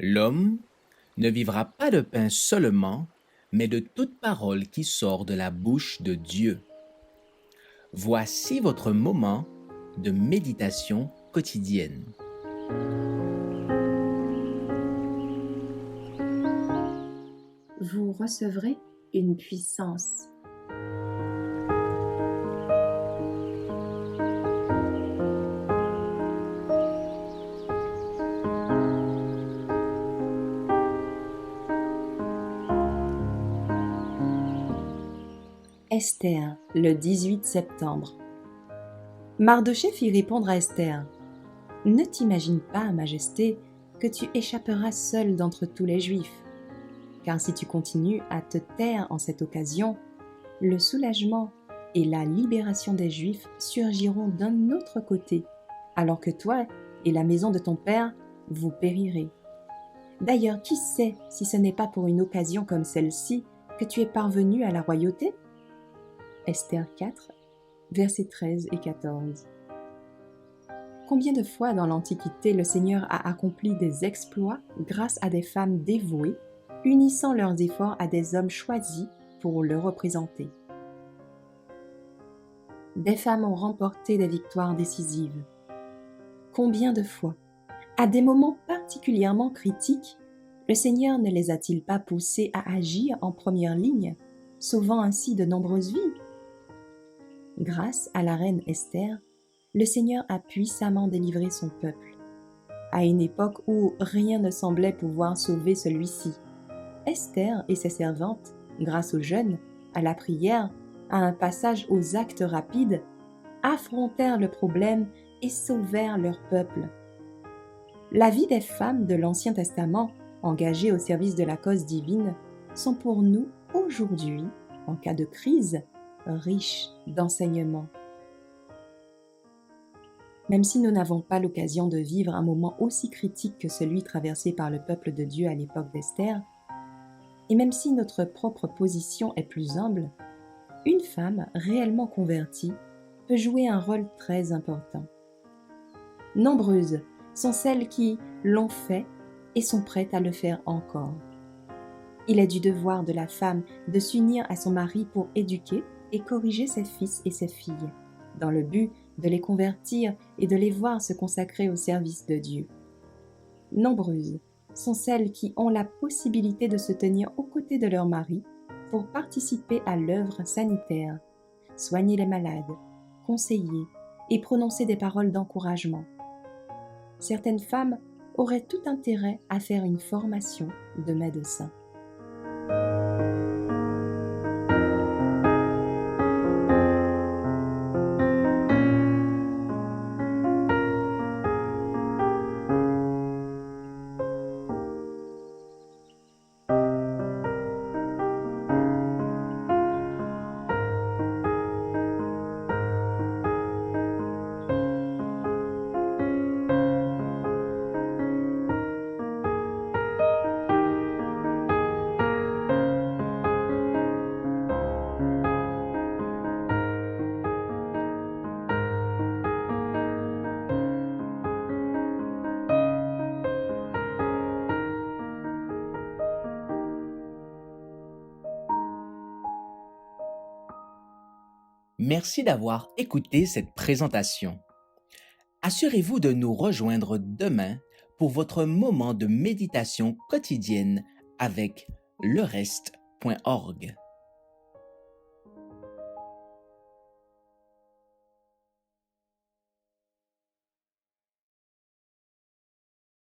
L'homme ne vivra pas de pain seulement, mais de toute parole qui sort de la bouche de Dieu. Voici votre moment de méditation quotidienne. Vous recevrez une puissance. Esther, le 18 septembre. Mardochée fit répondre à Esther : « Ne t'imagine pas, Majesté, que tu échapperas seule d'entre tous les Juifs, car si tu continues à te taire en cette occasion, le soulagement et la libération des Juifs surgiront d'un autre côté, alors que toi et la maison de ton père, vous périrez. D'ailleurs, qui sait si ce n'est pas pour une occasion comme celle-ci que tu es parvenue à la royauté ?» Esther 4, versets 13 et 14. Combien de fois dans l'Antiquité le Seigneur a accompli des exploits grâce à des femmes dévouées, unissant leurs efforts à des hommes choisis pour le représenter. Des femmes ont remporté des victoires décisives. Combien de fois, à des moments particulièrement critiques, le Seigneur ne les a-t-il pas poussées à agir en première ligne, sauvant ainsi de nombreuses vies ? Grâce à la reine Esther, le Seigneur a puissamment délivré son peuple. À une époque où rien ne semblait pouvoir sauver celui-ci, Esther et ses servantes, grâce au jeûne, à la prière, à un passage aux actes rapides, affrontèrent le problème et sauvèrent leur peuple. La vie des femmes de l'Ancien Testament, engagées au service de la cause divine, sont pour nous, aujourd'hui, en cas de crise, riches d'enseignements. Même si nous n'avons pas l'occasion de vivre un moment aussi critique que celui traversé par le peuple de Dieu à l'époque d'Esther, et même si notre propre position est plus humble, une femme réellement convertie peut jouer un rôle très important. Nombreuses sont celles qui l'ont fait et sont prêtes à le faire encore. Il est du devoir de la femme de s'unir à son mari pour éduquer et corriger ses fils et ses filles, dans le but de les convertir et de les voir se consacrer au service de Dieu. Nombreuses sont celles qui ont la possibilité de se tenir aux côtés de leur mari pour participer à l'œuvre sanitaire, soigner les malades, conseiller et prononcer des paroles d'encouragement. Certaines femmes auraient tout intérêt à faire une formation de médecin. Merci d'avoir écouté cette présentation. Assurez-vous de nous rejoindre demain pour votre moment de méditation quotidienne avec lereste.org.